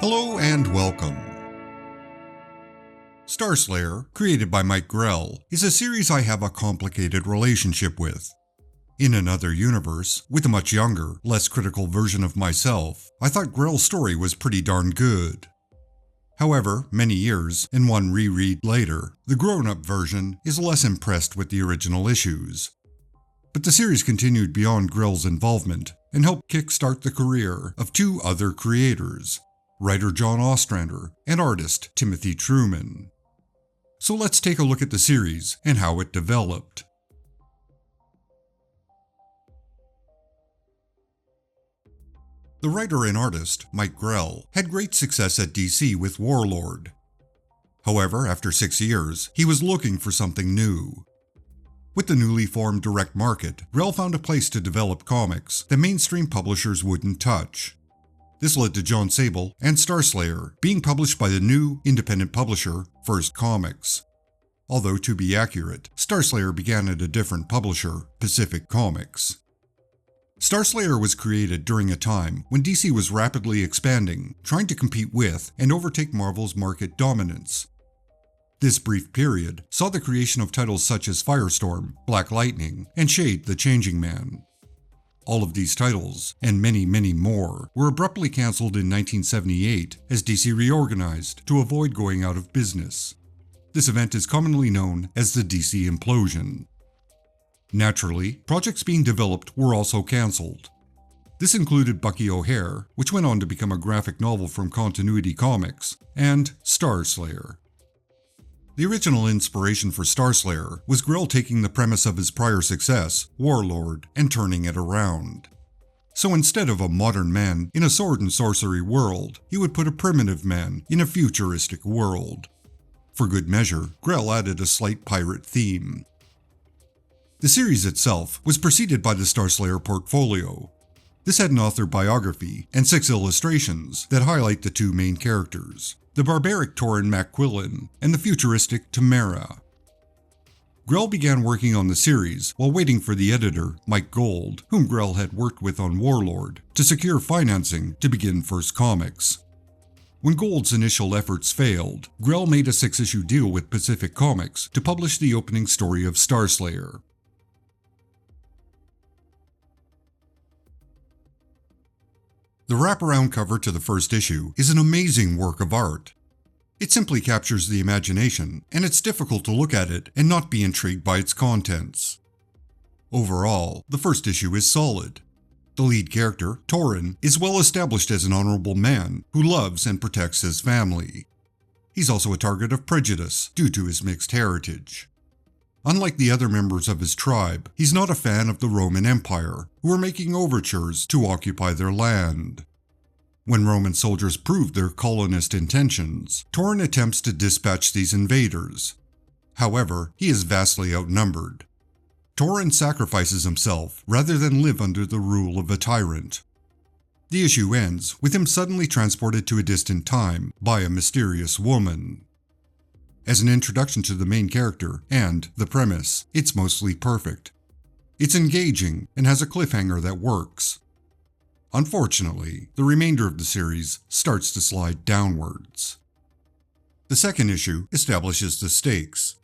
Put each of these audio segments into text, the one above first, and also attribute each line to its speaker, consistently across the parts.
Speaker 1: Hello and welcome. Starslayer, created by Mike Grell, is a series I have a complicated relationship with. In another universe, with a much younger, less critical version of myself, I thought Grell's story was pretty darn good. However, many years, and one reread later, the grown-up version is less impressed with the original issues. But the series continued beyond Grell's involvement, and helped kickstart the career of two other creators, writer John Ostrander and artist Timothy Truman. So let's take a look at the series and how it developed. The writer and artist, Mike Grell, had great success at DC with Warlord. However, after 6 years, he was looking for something new. With the newly formed direct market, Grell found a place to develop comics that mainstream publishers wouldn't touch. This led to John Sable and Starslayer being published by the new independent publisher, First Comics. Although, to be accurate, Starslayer began at a different publisher, Pacific Comics. Starslayer was created during a time when DC was rapidly expanding, trying to compete with and overtake Marvel's market dominance. This brief period saw the creation of titles such as Firestorm, Black Lightning, and Shade the Changing Man. All of these titles, and many, many more, were abruptly cancelled in 1978 as DC reorganized to avoid going out of business. This event is commonly known as the DC implosion. Naturally, projects being developed were also cancelled. This included Bucky O'Hare, which went on to become a graphic novel from Continuity Comics, and Starslayer. The original inspiration for Starslayer was Grell taking the premise of his prior success, Warlord, and turning it around. So instead of a modern man in a sword and sorcery world, he would put a primitive man in a futuristic world. For good measure, Grell added a slight pirate theme. The series itself was preceded by the Starslayer portfolio. This had an author biography and 6 illustrations that highlight the two main characters, the barbaric Tauren Macquillan and the futuristic Tamara. Grell began working on the series while waiting for the editor, Mike Gold, whom Grell had worked with on Warlord, to secure financing to begin First Comics. When Gold's initial efforts failed, Grell made a 6-issue deal with Pacific Comics to publish the opening story of Starslayer. The wraparound cover to the first issue is an amazing work of art. It simply captures the imagination, and it's difficult to look at it and not be intrigued by its contents. Overall, the first issue is solid. The lead character, Tauren, is well established as an honorable man who loves and protects his family. He's also a target of prejudice due to his mixed heritage. Unlike the other members of his tribe, he's not a fan of the Roman Empire, who are making overtures to occupy their land. When Roman soldiers prove their colonist intentions, Tauren attempts to dispatch these invaders. However, he is vastly outnumbered. Tauren sacrifices himself rather than live under the rule of a tyrant. The issue ends with him suddenly transported to a distant time by a mysterious woman. As an introduction to the main character and the premise, it's mostly perfect. It's engaging and has a cliffhanger that works. Unfortunately, the remainder of the series starts to slide downwards. The second issue establishes the stakes.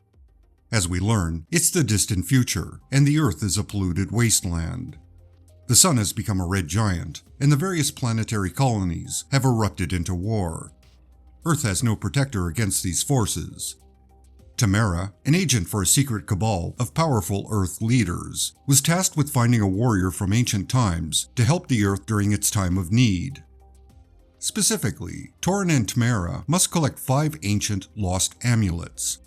Speaker 1: As we learn, it's the distant future, and the Earth is a polluted wasteland. The sun has become a red giant, and the various planetary colonies have erupted into war. Earth has no protector against these forces. Tamara, an agent for a secret cabal of powerful Earth leaders, was tasked with finding a warrior from ancient times to help the Earth during its time of need. Specifically, Tauren and Tamara must collect 5 ancient lost amulets.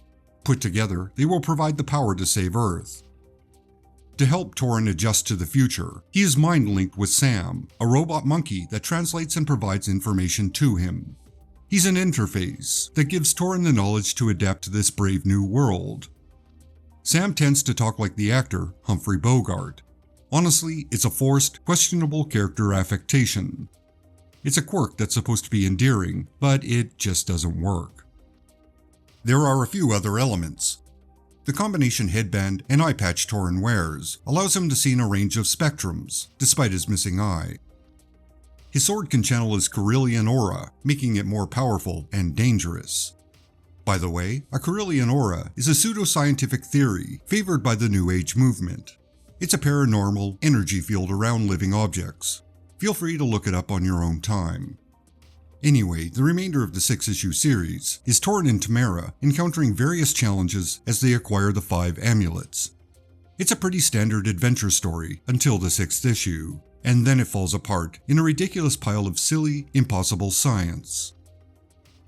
Speaker 1: Put together, they will provide the power to save Earth. To help Tauren adjust to the future, he is mind-linked with Sam, a robot monkey that translates and provides information to him. He's an interface that gives Tauren the knowledge to adapt to this brave new world. Sam tends to talk like the actor Humphrey Bogart. Honestly, it's a forced, questionable character affectation. It's a quirk that's supposed to be endearing, but it just doesn't work. There are a few other elements. The combination headband and eye patch Tauren wears allows him to see in a range of spectrums, despite his missing eye. His sword can channel his Carillion aura, making it more powerful and dangerous. By the way, a Carillion aura is a pseudoscientific theory favored by the New Age movement. It's a paranormal energy field around living objects. Feel free to look it up on your own time. Anyway, the remainder of the 6-issue series is Torrin and Tamara encountering various challenges as they acquire the 5 amulets. It's a pretty standard adventure story until the 6th issue, and then it falls apart in a ridiculous pile of silly, impossible science.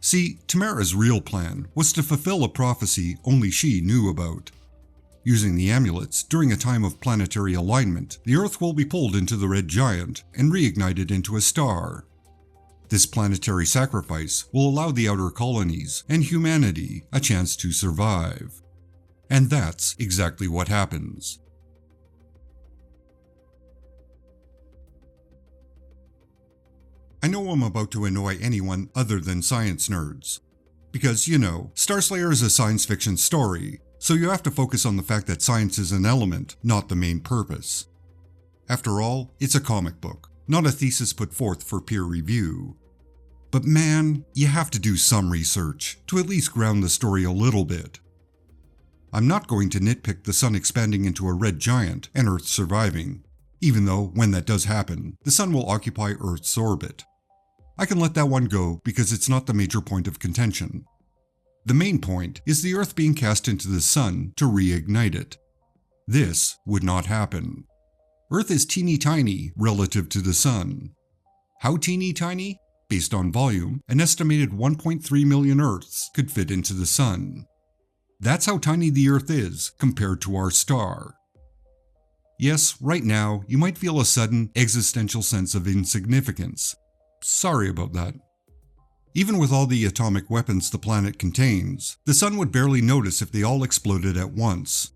Speaker 1: See, Tamara's real plan was to fulfill a prophecy only she knew about. Using the amulets during a time of planetary alignment, the Earth will be pulled into the red giant and reignited into a star. This planetary sacrifice will allow the outer colonies and humanity a chance to survive. And that's exactly what happens. I know I'm about to annoy anyone other than science nerds. Because, Starslayer is a science fiction story, so you have to focus on the fact that science is an element, not the main purpose. After all, it's a comic book, not a thesis put forth for peer review. But man, you have to do some research to at least ground the story a little bit. I'm not going to nitpick the sun expanding into a red giant and Earth surviving, even though when that does happen, the sun will occupy Earth's orbit. I can let that one go because it's not the major point of contention. The main point is the Earth being cast into the sun to reignite it. This would not happen. Earth is teeny tiny relative to the sun. How teeny tiny? Based on volume, an estimated 1.3 million Earths could fit into the sun. That's how tiny the Earth is compared to our star. Yes, right now, you might feel a sudden existential sense of insignificance. Sorry about that. Even with all the atomic weapons the planet contains, the sun would barely notice if they all exploded at once.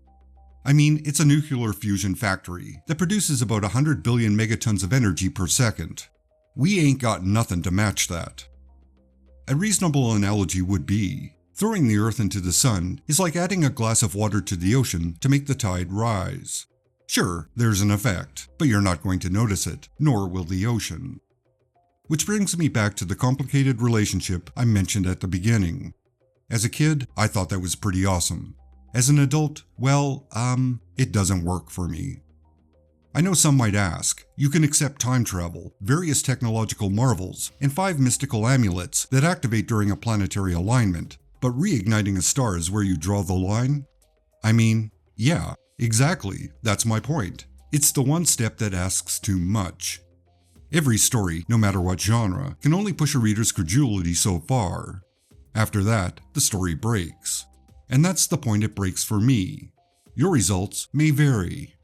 Speaker 1: I mean, it's a nuclear fusion factory that produces about 100 billion megatons of energy per second. We ain't got nothing to match that. A reasonable analogy would be, throwing the Earth into the sun is like adding a glass of water to the ocean to make the tide rise. Sure, there's an effect, but you're not going to notice it, nor will the ocean. Which brings me back to the complicated relationship I mentioned at the beginning. As a kid, I thought that was pretty awesome. As an adult, well, it doesn't work for me. I know some might ask, you can accept time travel, various technological marvels, and 5 mystical amulets that activate during a planetary alignment, but reigniting a star is where you draw the line? I mean, yeah, exactly, that's my point. It's the one step that asks too much. Every story, no matter what genre, can only push a reader's credulity so far. After that, the story breaks. And that's the point it breaks for me. Your results may vary.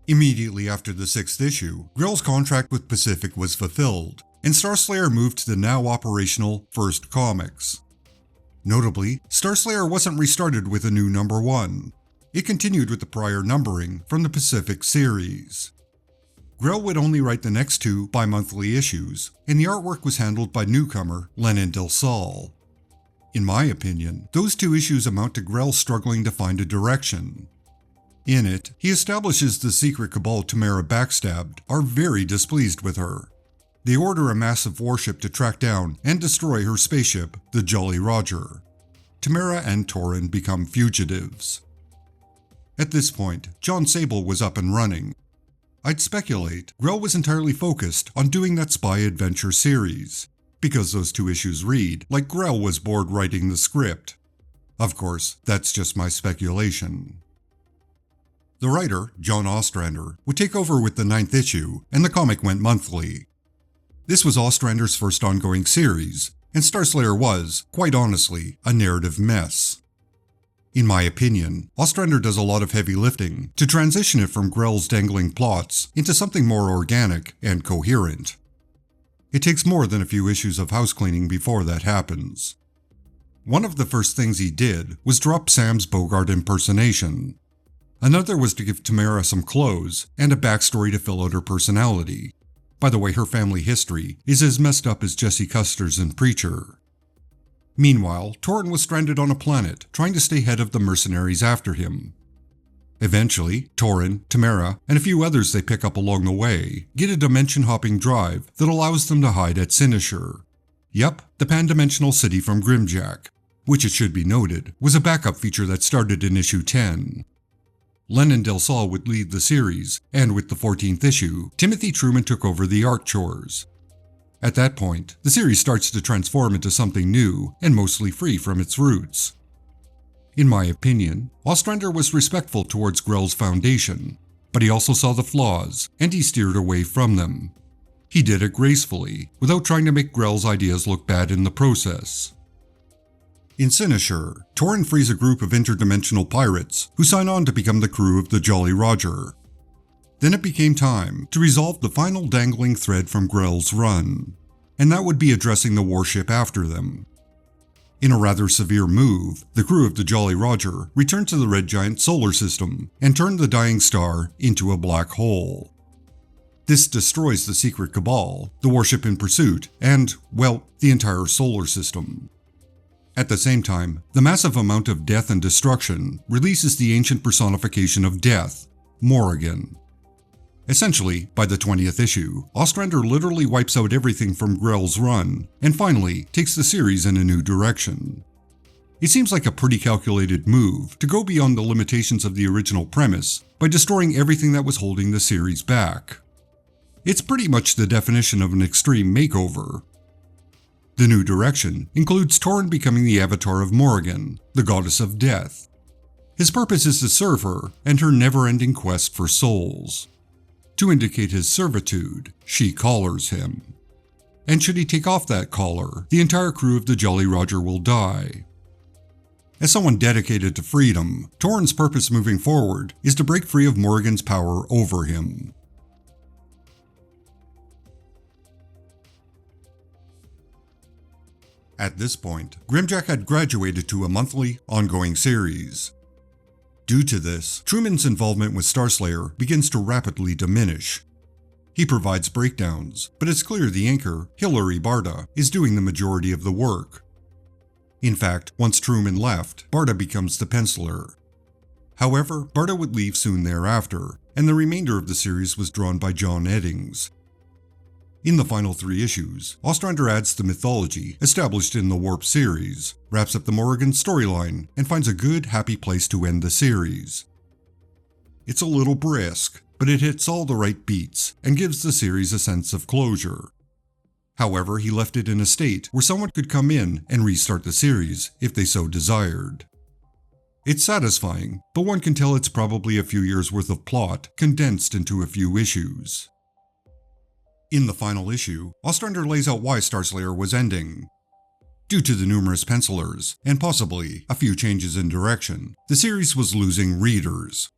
Speaker 1: Immediately after the 6th issue, Grell's contract with Pacific was fulfilled, and Starslayer moved to the now operational First Comics. Notably, Starslayer wasn't restarted with a new number 1. It continued with the prior numbering from the Pacific series. Grell would only write the next 2 bi-monthly issues, and the artwork was handled by newcomer Lenin Delsol. In my opinion, those 2 issues amount to Grell struggling to find a direction. In it, he establishes the secret cabal Tamara backstabbed are very displeased with her. They order a massive warship to track down and destroy her spaceship, the Jolly Roger. Tamara and Torrin become fugitives. At this point, John Sable was up and running. I'd speculate Grell was entirely focused on doing that spy adventure series, because those 2 issues read like Grell was bored writing the script. Of course, that's just my speculation. The writer, John Ostrander, would take over with the 9th issue, and the comic went monthly. This was Ostrander's first ongoing series, and Starslayer was, quite honestly, a narrative mess. In my opinion, Ostrander does a lot of heavy lifting to transition it from Grell's dangling plots into something more organic and coherent. It takes more than a few issues of housecleaning before that happens. One of the first things he did was drop Sam's Bogart impersonation. Another was to give Tamara some clothes and a backstory to fill out her personality. By the way, her family history is as messed up as Jesse Custer's in Preacher. Meanwhile, Torrin was stranded on a planet, trying to stay ahead of the mercenaries after him. Eventually, Torin, Tamara, and a few others they pick up along the way get a dimension-hopping drive that allows them to hide at Sinisher. Yep, the pan-dimensional city from Grimjack, which it should be noted, was a backup feature that started in issue 10. Lenin Delsol would lead the series, and with the 14th issue, Timothy Truman took over the art chores. At that point, the series starts to transform into something new and mostly free from its roots. In my opinion, Ostrander was respectful towards Grell's foundation, but he also saw the flaws, and he steered away from them. He did it gracefully, without trying to make Grell's ideas look bad in the process. In Sinisher, Torin frees a group of interdimensional pirates who sign on to become the crew of the Jolly Roger. Then it became time to resolve the final dangling thread from Grell's run, and that would be addressing the warship after them. In a rather severe move, the crew of the Jolly Roger returned to the Red Giant solar system and turned the dying star into a black hole. This destroys the secret Cabal, the warship in pursuit, and, well, the entire solar system. At the same time, the massive amount of death and destruction releases the ancient personification of death, Morrigan. Essentially, by the 20th issue, Ostrander literally wipes out everything from Grell's run, and finally takes the series in a new direction. It seems like a pretty calculated move to go beyond the limitations of the original premise by destroying everything that was holding the series back. It's pretty much the definition of an extreme makeover. The new direction includes Torin becoming the avatar of Morrigan, the goddess of death. His purpose is to serve her and her never-ending quest for souls. To indicate his servitude, she collars him. And should he take off that collar, the entire crew of the Jolly Roger will die. As someone dedicated to freedom, Torin's purpose moving forward is to break free of Morrigan's power over him. At this point, Grimjack had graduated to a monthly, ongoing series. Due to this, Truman's involvement with Starslayer begins to rapidly diminish. He provides breakdowns, but it's clear the anchor, Hilary Barta, is doing the majority of the work. In fact, once Truman left, Barta becomes the penciler. However, Barta would leave soon thereafter, and the remainder of the series was drawn by John Eddings. In the final 3 issues, Ostrander adds the mythology established in the Warp series, wraps up the Morrigan storyline, and finds a good, happy place to end the series. It's a little brisk, but it hits all the right beats and gives the series a sense of closure. However, he left it in a state where someone could come in and restart the series if they so desired. It's satisfying, but one can tell it's probably a few years' worth of plot condensed into a few issues. In the final issue, Ostrander lays out why Starslayer was ending. Due to the numerous pencilers, and possibly a few changes in direction, the series was losing readers.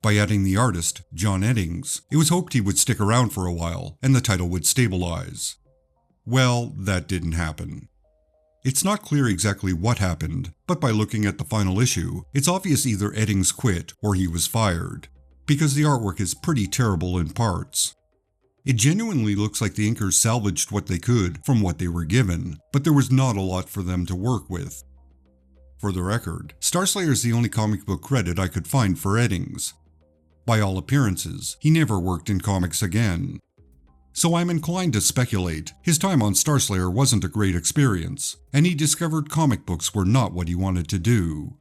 Speaker 1: By adding the artist, John Eddings, it was hoped he would stick around for a while, and the title would stabilize. Well, that didn't happen. It's not clear exactly what happened, but by looking at the final issue, it's obvious either Eddings quit or he was fired, because the artwork is pretty terrible in parts. It genuinely looks like the inkers salvaged what they could from what they were given, but there was not a lot for them to work with. For the record, Starslayer is the only comic book credit I could find for Eddings. By all appearances, he never worked in comics again. So I'm inclined to speculate his time on Starslayer wasn't a great experience, and he discovered comic books were not what he wanted to do.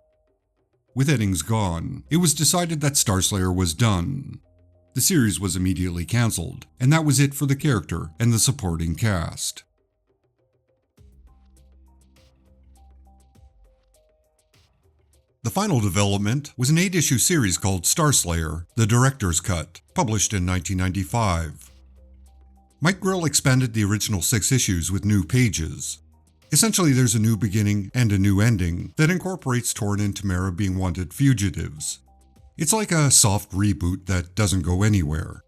Speaker 1: With Eddings gone, it was decided that Starslayer was done. The series was immediately cancelled, and that was it for the character and the supporting cast. The final development was an 8-issue series called Starslayer, The Director's Cut, published in 1995. Mike Grell expanded the original 6 issues with new pages. Essentially, there's a new beginning and a new ending that incorporates Torin and Tamara being wanted fugitives. It's like a soft reboot that doesn't go anywhere.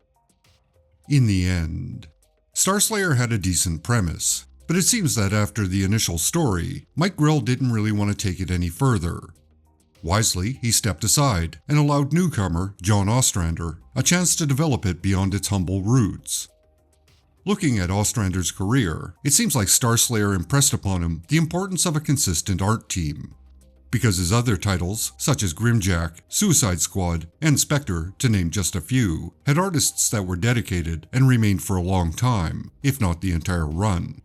Speaker 1: In the end, Starslayer had a decent premise, but it seems that after the initial story, Mike Grell didn't really want to take it any further. Wisely, he stepped aside and allowed newcomer John Ostrander a chance to develop it beyond its humble roots. Looking at Ostrander's career, it seems like Starslayer impressed upon him the importance of a consistent art team. because his other titles, such as Grimjack, Suicide Squad, and Spectre, to name just a few, had artists that were dedicated and remained for a long time, if not the entire run.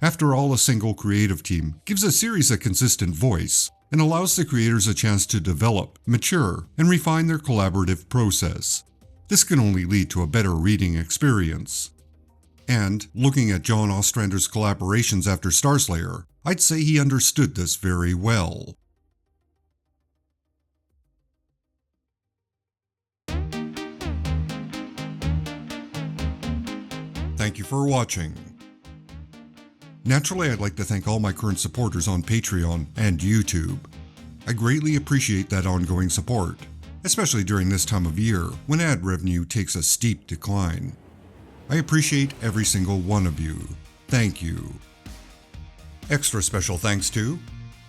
Speaker 1: After all, a single creative team gives a series a consistent voice and allows the creators a chance to develop, mature, and refine their collaborative process. This can only lead to a better reading experience. And, looking at John Ostrander's collaborations after Starslayer, I'd say he understood this very well. Thank you for watching. Naturally, I'd like to thank all my current supporters on Patreon and YouTube. I greatly appreciate that ongoing support, especially during this time of year when ad revenue takes a steep decline. I appreciate every single one of you. Thank you. Extra special thanks to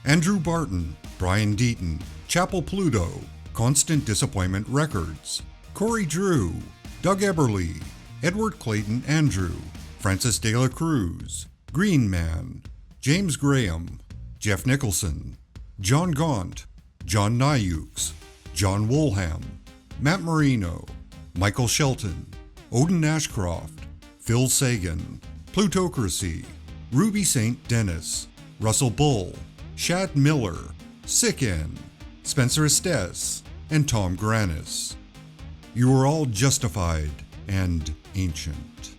Speaker 1: Andrew Barton, Brian Deaton, Chapel Pluto, Constant Disappointment Records, Corey Drew, Doug Eberly, Edward Clayton Andrew, Francis De La Cruz, Green Man, James Graham, Jeff Nicholson, John Gaunt, John Nyukes, John Woolham, Matt Marino, Michael Shelton, Odin Ashcroft, Phil Sagan, Plutocracy, Ruby St. Dennis, Russell Bull, Shad Miller, Sicken, Spencer Estes, and Tom Granis. You are all justified and ancient.